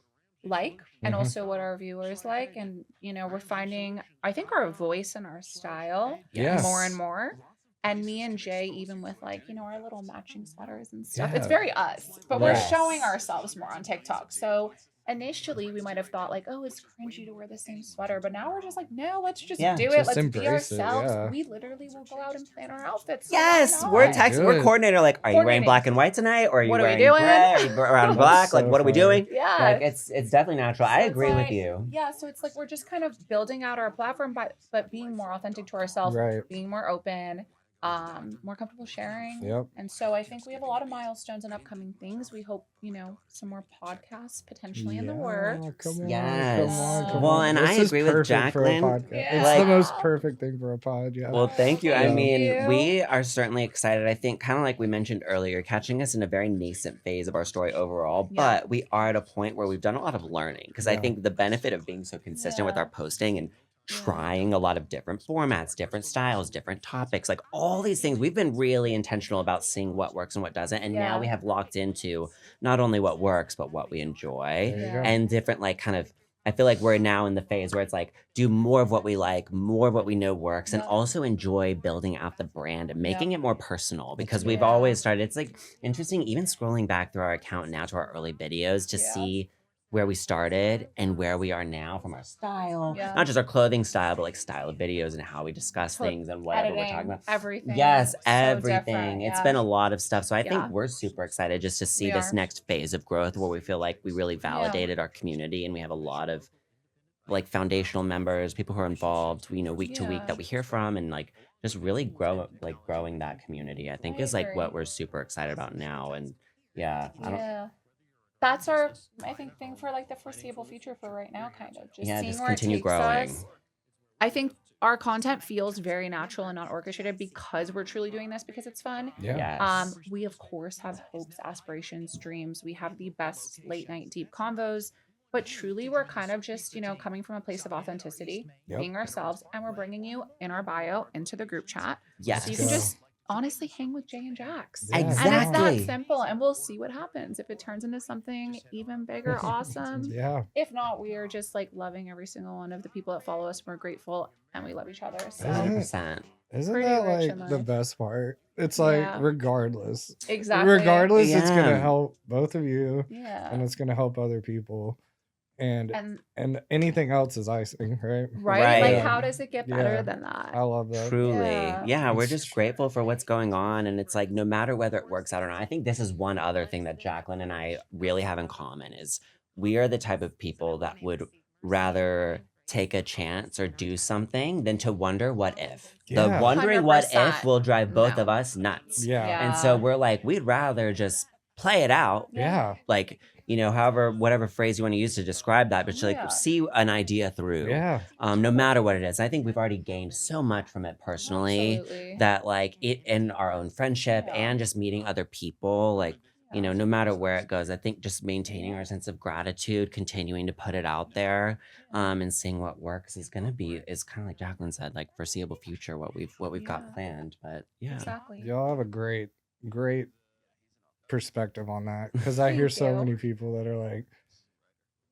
like and also what our viewers like, and we're finding I think our voice and our style more and more, and me and Jay, even with like our little matching sweaters and stuff, it's very us, but we're showing ourselves more on TikTok. So initially we might have thought like, oh, it's cringy to wear the same sweater, but now we're just like, no, let's just do it. Let's be ourselves. We literally will go out and plan our outfits. Yes, we're texting, we're coordinating. Like, are you wearing black and white tonight, or are you wearing gray? Are you around black? Like, what are we doing? Yeah, like it's definitely natural. So I agree with you. Yeah, so it's like we're just kind of building out our platform, but being more authentic to ourselves, being more open. More comfortable sharing. And so I think we have a lot of milestones and upcoming things. We hope, some more podcasts potentially in the works. Come on. Well, and I agree with Jacqueline. It's the most perfect thing for a pod. Well, thank you. I mean, we are certainly excited. I think kind of like we mentioned earlier, catching us in a very nascent phase of our story overall, but we are at a point where we've done a lot of learning, because I think the benefit of being so consistent with our posting and trying a lot of different formats, different styles, different topics, like all these things. We've been really intentional about seeing what works and what doesn't. And now we have locked into not only what works, but what we enjoy and different, like kind of, I feel like we're now in the phase where it's like, do more of what we like, more of what we know works, and also enjoy building out the brand and making it more personal, because we've always started, it's like interesting, even scrolling back through our account now to our early videos to see where we started and where we are now from our style, not just our clothing style, but like style of videos and how we discuss things and whatever we're talking about. Everything. Yes, everything. It's been a lot of stuff. So I think we're super excited just to see this next phase of growth, where we feel like we really validated our community, and we have a lot of like foundational members, people who are involved, week to week that we hear from, and like just really growing that community, I think is like what we're super excited about now. And that's our, I think, thing for like the foreseeable future for right now, kind of just seeing just where continue it takes growing. us. I think our content feels very natural and not orchestrated, because we're truly doing this because it's fun. We of course have hopes, aspirations, dreams. We have the best late night deep convos, but truly we're kind of just coming from a place of authenticity, being ourselves, and we're bringing you in our bio into the group chat. So you can just honestly hang with Jay and Jax. Exactly. And it's that simple, and we'll see what happens. If it turns into something even bigger, awesome. If not, we are just like loving every single one of the people that follow us. We're grateful, and we love each other. So 100%. Isn't that like the best part? It's like regardless. Exactly. Regardless, it's gonna help both of you. And it's gonna help other people. And anything else is icing, right? Right. Like, how does it get better than that? I love that. Truly. Yeah, we're just grateful for what's going on. And it's like, no matter whether it works out or not, I think this is one other thing that Jacqueline and I really have in common is we are the type of people that would rather take a chance or do something than to wonder what if. The wondering 100%. What if will drive both of us nuts. And so we're like, we'd rather just play it out. Like, however, whatever phrase you want to use to describe that, but to like see an idea through. No matter what it is. I think we've already gained so much from it personally that like it in our own friendship and just meeting other people, like, no matter where it goes, I think just maintaining our sense of gratitude, continuing to put it out there, and seeing what works is kind of like Jacqueline said, like foreseeable future, what we've got planned. But y'all have a great perspective on that, because I hear so many people that are like,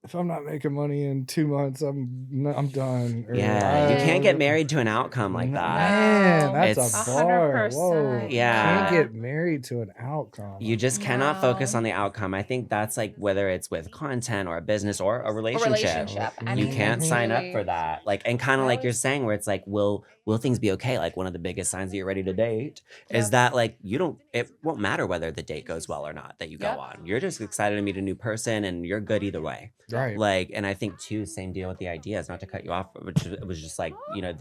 if I'm not making money in 2 months, I'm done. Or, Yeah, you can't get married to an outcome like that. Man, that's It's a bar. 100%. Whoa. Yeah. Can't get married to an outcome. You just cannot focus No. on the outcome. I think that's like whether it's with content or a business or a relationship. And You even can't sign up truly- for that. Like, and kind of I like you're always- saying, where it's like, will things be okay? Like one of the biggest signs that you're ready to date is Yep. that like it won't matter whether the date goes well or not that you go Yep. on. You're just excited to meet a new person and you're good either way. Right. Like, and I think too, same deal with the ideas, not to cut you off, which it was just like,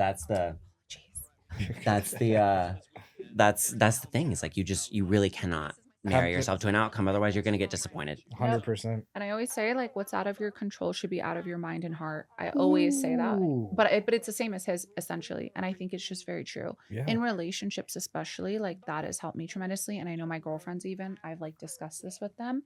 that's the thing. It's like you really cannot marry yourself to an outcome, otherwise you're going to get disappointed. 100%. And I always say, like, what's out of your control should be out of your mind and heart. I always say that. Ooh. But it's the same as his, essentially. And I think it's just very true. Yeah. In relationships, especially, like, that has helped me tremendously. And I know my girlfriends even, I've, like, discussed this with them.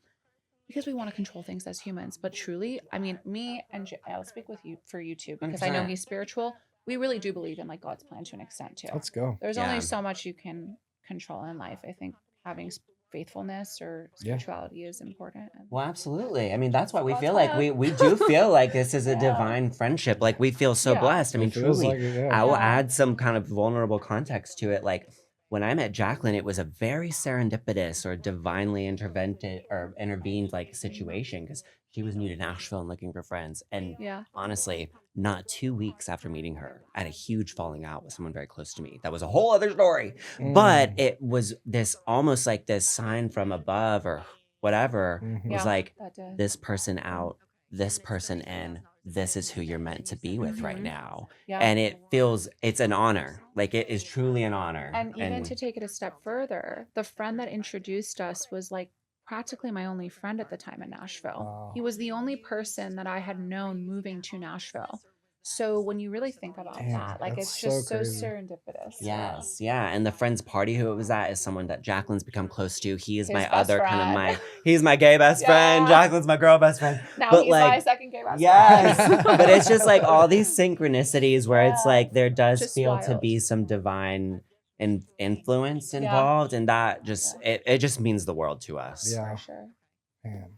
Because we want to control things as humans. But truly, I mean, me and I'll speak with you for you too. Because I know 100%. he's spiritual. We really do believe in, like, God's plan to an extent too. Let's go. There's Yeah. only so much you can control in life. I think having faithfulness or spirituality is important. Well, absolutely. I mean, that's why we God's feel like plan. we do feel like this is a Yeah. divine friendship. Like we feel so Yeah. blessed. I mean, It feels truly, like it, yeah. I will Yeah. add some kind of vulnerable context to it. Like when I met Jacqueline, it was a very serendipitous or divinely intervened like situation because she was new to Nashville and looking for friends. And Yeah. honestly, not 2 weeks after meeting her, I had a huge falling out with someone very close to me. That was a whole other story. But it was this almost like this sign from above or whatever Mhm. was Yeah, like that did. this person out, this person in, this is who you're meant to be with right Mhm. now. Yeah. And it's an honor. Like it is truly an honor. And even to take it a step further, the friend that introduced us was like practically my only friend at the time in Nashville. Wow. He was the only person that I had known moving to Nashville. So when you really think about Damn, that, like that's it's just so so crazy. serendipitous. Yes, yeah. And the friend's party who it was at is someone that Jacqueline's become close to. He is His my best other kind of friend. he's my gay best friend. Yeah. Jacqueline's my girl best friend. Now But, he's like, my second gay best Yes. friend. But it's just like all these synchronicities where it's Yeah. like there does Just feel to wild. be some divine influence involved. And that just it just means the world to us. Yeah. For sure. Man,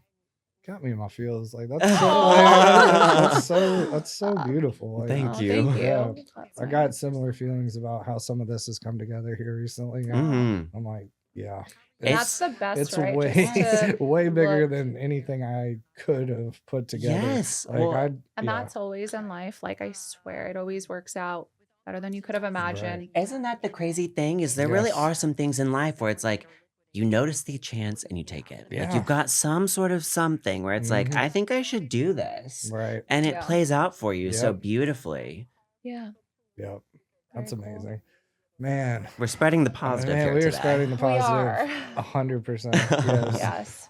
got me in my feels. Like that's Aw. that's so beautiful. Like, Thank Oh, you. Thank you. Yeah. That's I got nice. similar feelings about how some of this has come together here recently. Mhm. I'm like, yeah, And that's the best, it's right? way Just to way bigger look- than anything I could have put together. Yes. Like Well, And yeah. that's always in life. Like I swear, it always works out better than you could have imagined. Isn't that the crazy thing? Is there really Yes. are some things in life where it's like you notice the chance and you take it. Like Yeah. you've got some sort of something where it's like, Mhm. I think I should do this. Right. And it Yeah. plays out for you so Yep. beautifully. Yeah. Yep. That's Very cool. amazing. Man. We're spreading the positive Man, here we are today. spreading the We positive. are. 100%. Yes. Yes.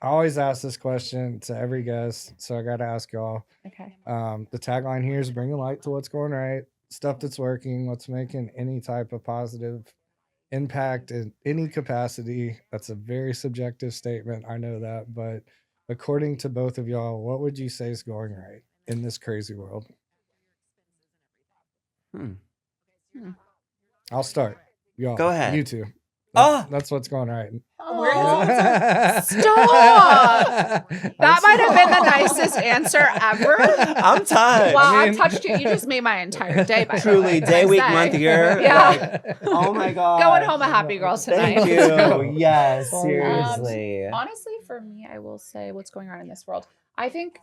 I always ask this question to every guest, so I got to ask y'all. Okay. The tagline here is bringing light to what's going right, stuff that's working, what's making any type of positive impact in any capacity. That's a very subjective statement. I know that, but according to both of y'all, what would you say is going right in this crazy world? Hmm. I'll start. Y'all. Go ahead. You two. Oh! That's what's going right. Stop! That might have been the nicest answer ever. I'm touched. Wow, I I mean- touched you. You just made my entire day. By the Truly, way, day, can I week, say? month, year. Yeah. Like, oh my God. Going home a happy girl tonight. Thank you. Yes, Um, seriously. Honestly, for me, I will say what's going on in this world. I think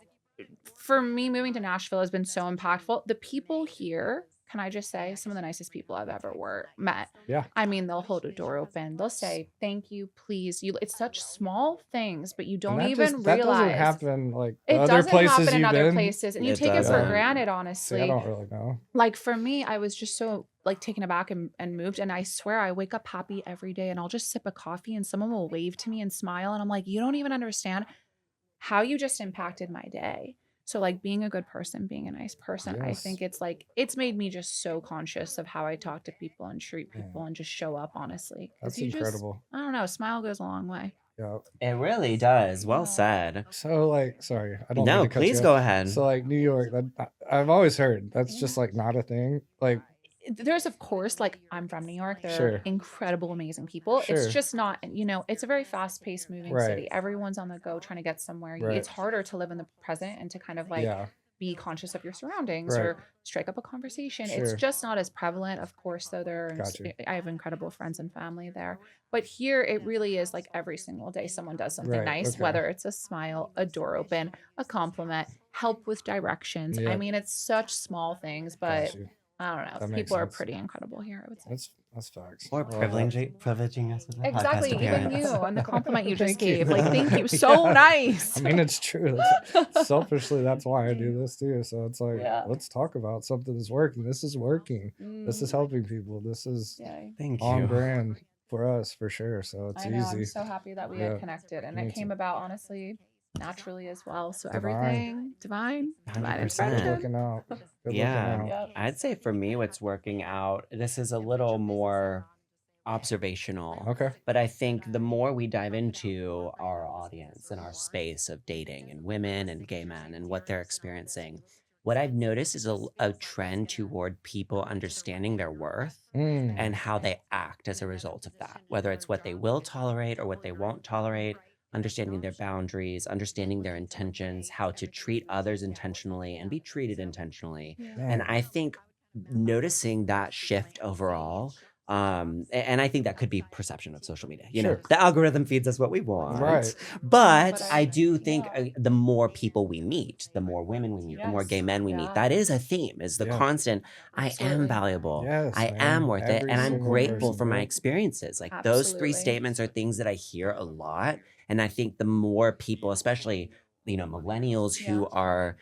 for me, moving to Nashville has been so impactful. The people here, can I just say, some of the nicest people I've ever met. Yeah. I mean, they'll hold a door open. They'll say, thank you, please. It's such small things, but you don't even that realize. doesn't happen like It other doesn't places happen in you've other been. places. And you It take it for doesn't. granted, See, honestly. I don't really know. Like for me, I was just so like taken aback and moved. And I swear I wake up happy every day and I'll just sip a coffee and someone will wave to me and smile. And I'm like, you don't even understand how you just impacted my day. So like being a good person, being a nice person, I Yes. think it's made me just so conscious of how I talk to people and treat Man. people and just show up honestly. 'Cause That's you just- incredible. I don't know. A smile goes a long way. Yeah. It really does. Well Yeah. said. So like, sorry, I don't. No, mean to cut please you go off. ahead. So like New York, I've always heard that's just like not a thing. Like there's of course, like, I'm from New York. There Sure. are incredible, amazing people. Sure. It's just not, it's a very fast-paced moving Right. city. Everyone's on the go trying to get somewhere. Right. It's harder to live in the present and to kind of like Yeah. be conscious of your surroundings Right. or strike up a conversation. Sure. It's just not as prevalent. Of course, though, Got you. I have incredible friends and family there. But here it really is like every single day someone does something Right, nice, okay. whether it's a smile, a door open, a compliment, help with directions. I Yep. mean, it's such small things, but Got you. I don't know. That makes People are sense. pretty incredible here, I would say. That's facts. Or privileging us with a Exactly, podcast even appearance. you and the compliment you just Thank you. gave. Like, thank you. So nice. I mean, it's true. Selfishly, that's why I do this too. So it's like, Yeah. let's talk about something that's working. This is working. This is Mm, helping people. This is yeah. Thank on you. brand for us for sure. So it's I know. easy. I'm so happy that we Yeah, had connected, and me it came too. about honestly, naturally as well. So Divine. everything divine 100%. Good inspiration. looking out. Good Yeah. looking out. Yep. I'd say for me, what's working out, this is a little more observational. Okay. But I think the more we dive into our audience and our space of dating and women and gay men and what they're experiencing, what I've noticed is a trend toward people understanding their worth Mm. and how they act as a result of that, whether it's what they will tolerate or what they won't tolerate, understanding their boundaries, understanding their intentions, how to treat others intentionally and be treated intentionally. And Man. I think noticing that shift overall, and I think that could be perception of social media. You know, Sure. the algorithm feeds us what we want. Right. But But I do think yeah. the more people we meet, the more women we meet, the more Yes. gay men we meet, Yeah. that is a theme, is the Yeah. constant, I am Absolutely. valuable. Yes, I man. am worth it. Every And I'm single grateful person, for my bro. experiences. Like those three Absolutely. statements are things that I hear a lot. And I think the more people, especially, millennials who Yeah. are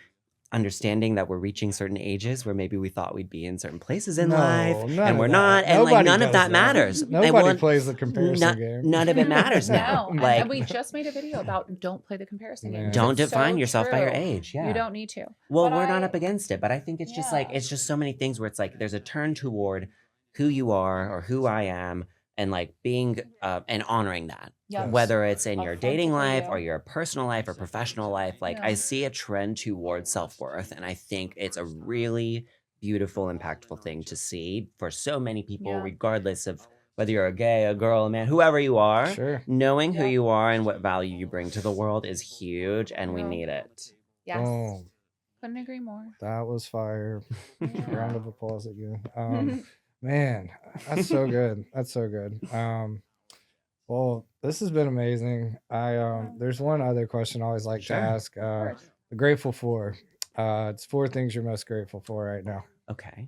understanding that we're reaching certain ages where maybe we thought we'd be in certain places in No, life none and of we're that. not. And like Nobody none of does that that. matters. And Nobody well, plays the comparison game. none of it matters now. No, and Like, we just made a video about don't play the comparison game. Yeah. don't It's define so yourself by your true. age. Yeah. You don't need to. Well, But we're not I- up against it, but I think it's just like, Yeah. it's just so many things where it's like there's a turn toward who you are or who I am and like being and honoring that. Yes. Whether it's in your dating Authentically, life yeah. or your personal life or professional life, like I Yeah. see a trend towards self-worth. And I think it's a really beautiful, impactful thing to see for so many people, Yeah. regardless of whether you're a gay, a girl, a man, whoever you are. Sure. Knowing who Yeah. you are and what value you bring to the world is huge, and we Yeah. need it. Yes. Boom. Couldn't agree more. That was fire. Yeah. Round of applause again. Man, that's so good. That's so good. Well, this has been amazing. There's one other question I always like Sure. to ask. Of course. Grateful for. It's 4 things you're most grateful for right now. Okay.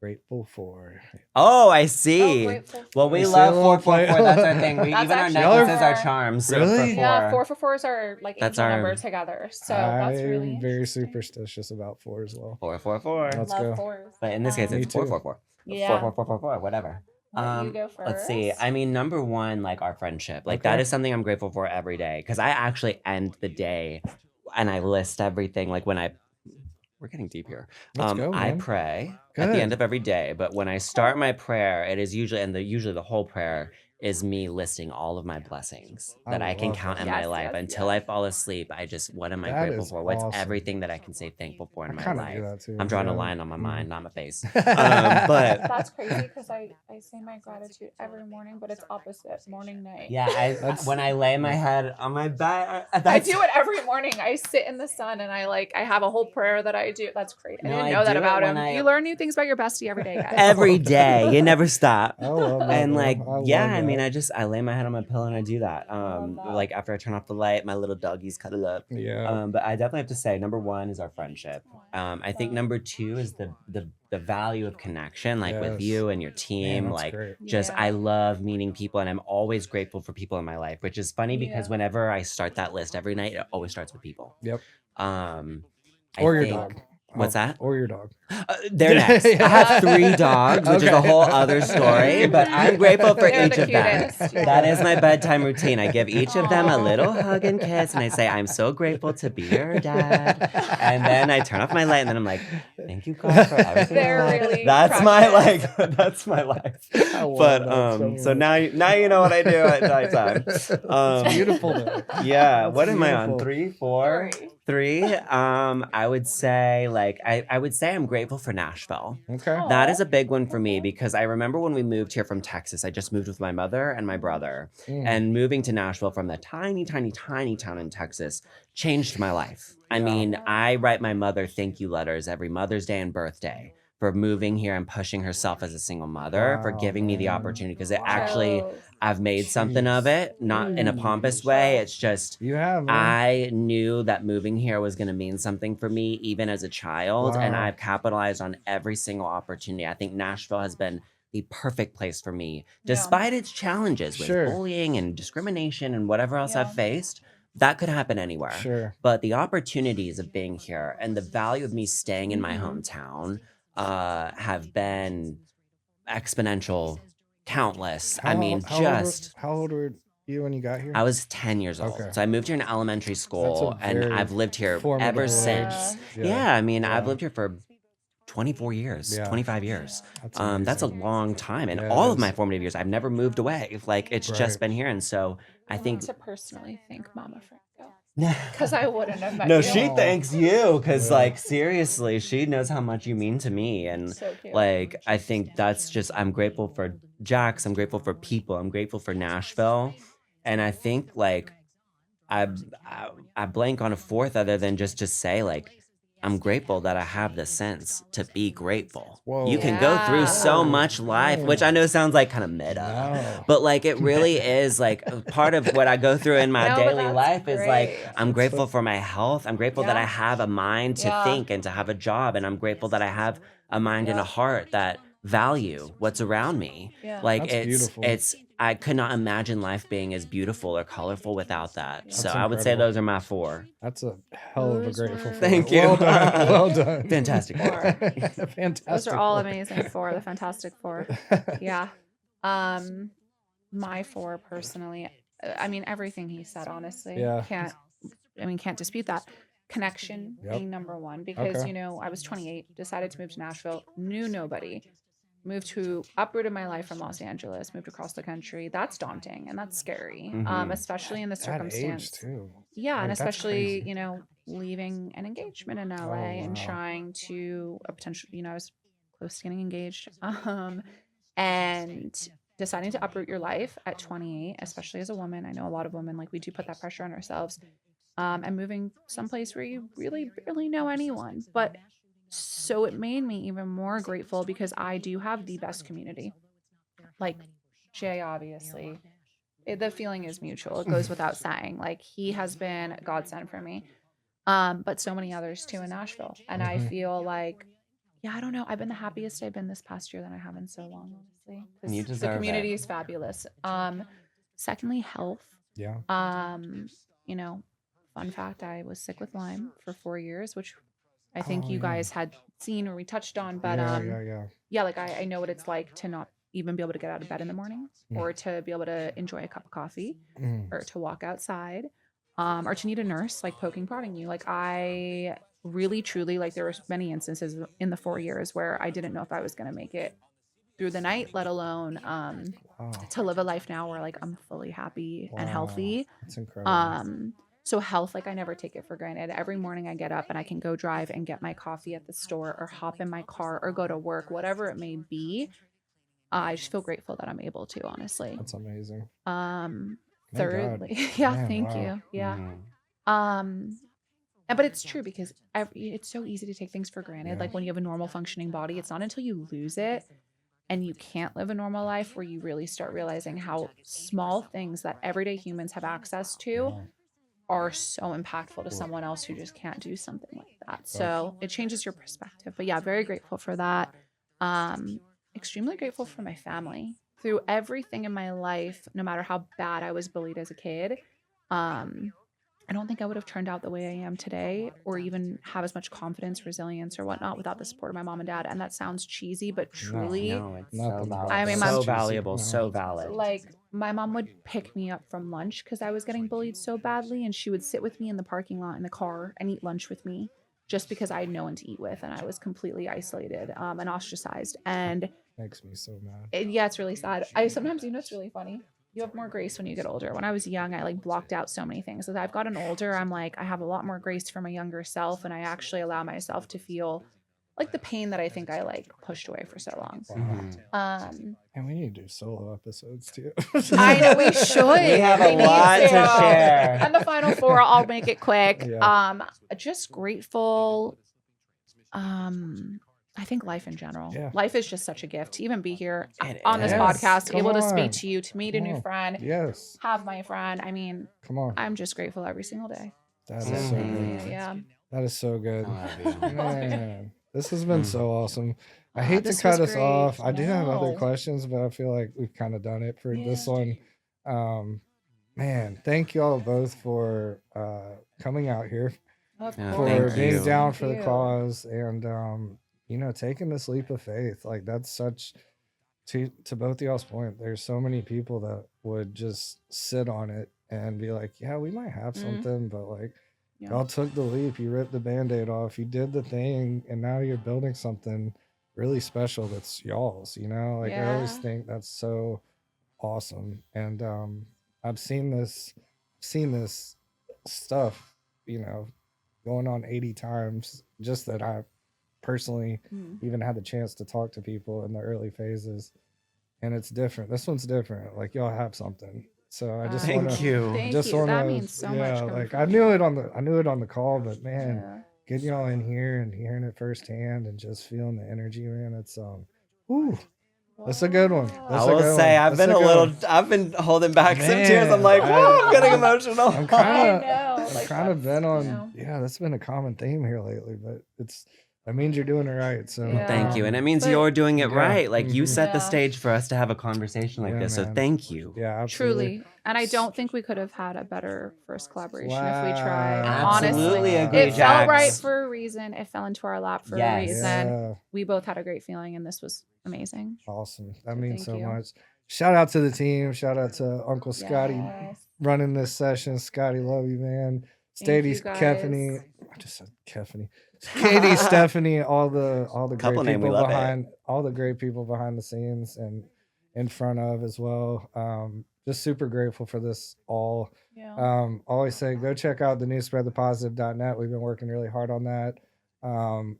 Grateful for. Oh, I see. grateful for- Well, we You see love a little 444. play- That's our thing. We, That's even our actually necklaces our- are charms. So Really? for Yeah, 4. 4 are like That's angel our- number together. So that's I'm really very interesting. superstitious about 4 as well. 444. Let's Love go. 4s. But in this case, Me it's too. 444. Yeah. 44444, whatever. You go first. Let's see. I mean, number one, like our friendship. Like Okay. that is something I'm grateful for every day. Because I actually end the day and I list everything. Like when we're getting deep here. Let's go, I man. pray at the Good. end of every day. But when I start my prayer, it is usually, usually the whole prayer is me listing all of my blessings I that I can love count that. in my Yes, life yes, until I fall asleep. What am I That grateful is for? What's awesome. everything that I can say thankful for in I my kind of life? do that too. I'm drawing a yeah. line on my Mhm. mind, not my face. But That's crazy because I say my gratitude every morning, but it's opposite morning night. yeah, That's- when I lay my head on my bed, I do it every morning. I sit in the sun and I have a whole prayer that I do. That's great. I No, didn't I know that do it about when him. I- You learn new things about your bestie every day, guys. every day. You never stop. I love that, And bro. like, I yeah, love I mean, that. I lay my head on my pillow and I do that. love that. Like after I turn off the light, my little doggies cuddle up. Yeah. But I definitely have to say, number one is our friendship. I think number two is the value of connection, like with Yes. you and your Man, team. that's Like great. just Yeah. I love meeting people and I'm always grateful for people in my life, which is funny because Yeah. whenever I start that list every night, it always starts with people. Yep. I Or your think- dog. What's that? Or your dog. They're next. I have 3 dogs, which is a Okay. whole other story, but I'm grateful for They're each the of them. cutest, That yeah. is my bedtime routine. I give each of them a Aw. little hug and kiss, and I say, I'm so grateful to be your dad. And then I turn off my light, and then I'm like, thank you, God, for everything. They're in life." really That's my precious. that's my life. I love But that so much. now you know what I do at nighttime. It's beautiful though. Yeah. That's What am I on? beautiful. 3, 4? 3, I would say I would say I'm grateful for Nashville. Okay. That is a big one for me because I remember when we moved here from Texas. I just moved with my mother and my brother, and moving to Nashville from the tiny, tiny, tiny town in Texas changed my life. I mean, I write my mother thank you letters every Mother's Day and birthday for moving here and pushing herself as a single mother, for giving me the opportunity, because it actually, I've made something of it, not in a pompous way. It's just, You have, man. I knew that moving here was going to mean something for me, even as a child, and I've capitalized on every single opportunity. I think Nashville has been the perfect place for me, despite its challenges with bullying and discrimination and whatever else I've faced. That could happen anywhere. Sure. But the opportunities of being here and the value of me staying in my hometown have been exponential, countless. How old were you when you got here? I was 10 years old. Okay. So I moved here in elementary school, and I've lived here ever since. I mean, I've lived here for 24 years, 25 years. That's a long time. And all of my formative years, I've never moved away. Like, it's just been here. And so I think to personally thank Mama Franco. Because I wouldn't have met No, you. she thanks you because, like, seriously, she knows how much you mean to me. And, So cute. like, I think that's just, I'm grateful for Jax. I'm grateful for people. I'm grateful for Nashville. And I think, like, I blank on a fourth other than just to say, like, I'm grateful that I have the sense to be grateful. Whoa. You can go through so much life, which I know sounds like kind of meta, but like it really is like part of what I go through in my daily life is like, I'm grateful for my health. I'm grateful that I have a mind to think and to have a job. And I'm grateful that I have a mind and a heart that value what's around me. Like That's beautiful. I could not imagine life being as beautiful or colorful without that. That's so I would say incredible. those are my 4. That's a hell of a grateful for. Thank you. Well done. Well done. Fantastic. Fantastic. Those are all amazing 4, the Fantastic 4. Yeah. My 4 personally, I mean, everything he said, honestly. Yeah. Can't dispute that. Connection being number 1 because, I was 28, decided to move to Nashville, knew nobody. Uprooted my life from Los Angeles, moved across the country. That's daunting and that's scary, especially in the circumstance. That age too. Yeah, and That's especially, crazy. Leaving an engagement in LA and trying to a potential, I was close to getting engaged, and deciding to uproot your life at 28, especially as a woman. I know a lot of women, like, we do put that pressure on ourselves, and moving someplace where you really barely know anyone, but so it made me even more grateful because I do have the best community. Like Jay, obviously, the feeling is mutual. It goes without saying. Like, he has been a godsend for me, but so many others too in Nashville. And I feel like, I don't know. I've been the happiest I've been this past year than I have in so long, honestly. You deserve the community is fabulous. Secondly, health. Yeah. Fun fact: I was sick with Lyme for 4 years, which I think you guys had seen or we touched on, but like I know what it's like to not even be able to get out of bed in the morning or to be able to enjoy a cup of coffee or to walk outside or to need a nurse like poking, prodding you. Like, I really, truly, like, there were many instances in the 4 years where I didn't know if I was going to make it through the night, let alone to live a life now where, like, I'm fully happy and healthy. That's incredible. So health, like, I never take it for granted. Every morning I get up and I can go drive and get my coffee at the store or hop in my car or go to work, whatever it may be. I just feel grateful that I'm able to, honestly. That's amazing. Thirdly, thank you. Yeah. But it's true because it's so easy to take things for granted. Like, when you have a normal functioning body, it's not until you lose it and you can't live a normal life where you really start realizing how small things that everyday humans have access to are so impactful to someone else who just can't do something like that. So it changes your perspective. But yeah, very grateful for that. Extremely grateful for my family. Through everything in my life, no matter how bad I was bullied as a kid, I don't think I would have turned out the way I am today or even have as much confidence, resilience, or whatnot without the support of my mom and dad. And that sounds cheesy, but truly, it's so valuable. I mean, so valuable, so valid. Like, my mom would pick me up from lunch because I was getting bullied so badly, and she would sit with me in the parking lot in the car and eat lunch with me just because I had no one to eat with, and I was completely isolated and ostracized. And Makes me so mad. it's really sad. I sometimes, it's really funny. You have more grace when you get older. When I was young, I like blocked out so many things. As I've gotten older, I'm like, I have a lot more grace for my younger self, and I actually allow myself to feel like the pain that I think I like pushed away for so long. And we need to do solo episodes too. I know we should. We have a lot to share. And the final 4, I'll make it quick. Yeah. Just grateful. I think life in general. Yeah. Life is just such a gift to even be here It on this is. podcast, Come able to on. speak to you, to meet a new friend, Yes. have my friend. I mean, Come on. I'm just grateful every single day. That is so good. Yeah. That is so good. I love you. Man, this has been so awesome. I hate to this cut was us great. off. I do have other No. questions, but I feel like we've kind of done it for this Yeah. one. Man, thank you all both for coming out here, Of Yeah, for thank being you. down for the Thank you. cause, and taking this leap of faith. Like that's such to both of y'all's point. There's so many people that would just sit on it and be like, yeah, we might have something, but like Yeah. y'all took the leap, you ripped the band-aid off, you did the thing, and now you're building something really special that's y'all's, like I always Yeah. think that's so awesome. And I've seen this stuff, going on 80 times, just that I personally even had the chance to talk to people in the early phases, and it's different. This one's different. Like y'all have something. So I just Thank wanna, you. Thank just you. wanna, That means so much. coming like from I you. knew it on the call, but man, Yeah. getting y'all in here and hearing it firsthand and just feeling the energy, man, it's ooh, that's a good one. I That's a will good say one. I've That's been a a good little. one. I've been holding back some tears. I'm Man, like, whoa, I'm getting emotional. I'm kind I know, of like, kind of been that's, on. Yeah, that's been a common theme here lately, but that means you're doing it right. So Yeah. Thank you, and it means But- you're doing it Yeah. right. Like you Mhm. set the Yeah. stage for us to have a conversation like Yeah, this. So man. thank you. Yeah, absolutely. Truly. And I don't think we could have had a better first collaboration if we Wow. tried. Absolutely Honestly. agree, It felt Jax. right for a reason. It fell into our lap for a Yes. reason. Yeah, We both had a great feeling, and this was amazing. awesome. That So means thank so you. much. Shout out to the team. Shout out to Uncle Scotty Yes. running this session. Scotty, love you, man. Thank you, Stady, guys. Keffany. I just said Keffany. Katie, Stephanie, all the Couple great name, we people love it. behind, all the great people behind the scenes and in front of as well. Just super grateful for this all. Yeah. Always say go check out the new spreadthepositive.net. We've been working really hard on that.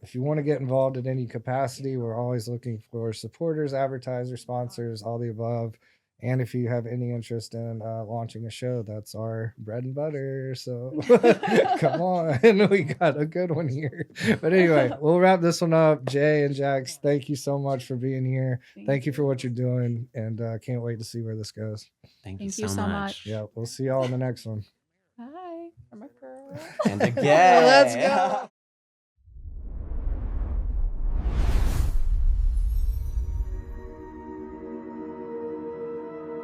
If you want to get involved in any capacity, we're always looking for supporters, advertisers, sponsors, all the above. And if you have any interest in launching a show, that's our bread and butter. So come on, we got a good one here. But anyway, we'll wrap this one up. Jay and Jax, thank you so much for being here. Thank you for what you're doing, and can't wait to see where this goes. Thank you Thank you so so much. much. Yeah, we'll see y'all in the next one. Hi. I'm a girl. And again, Let's go.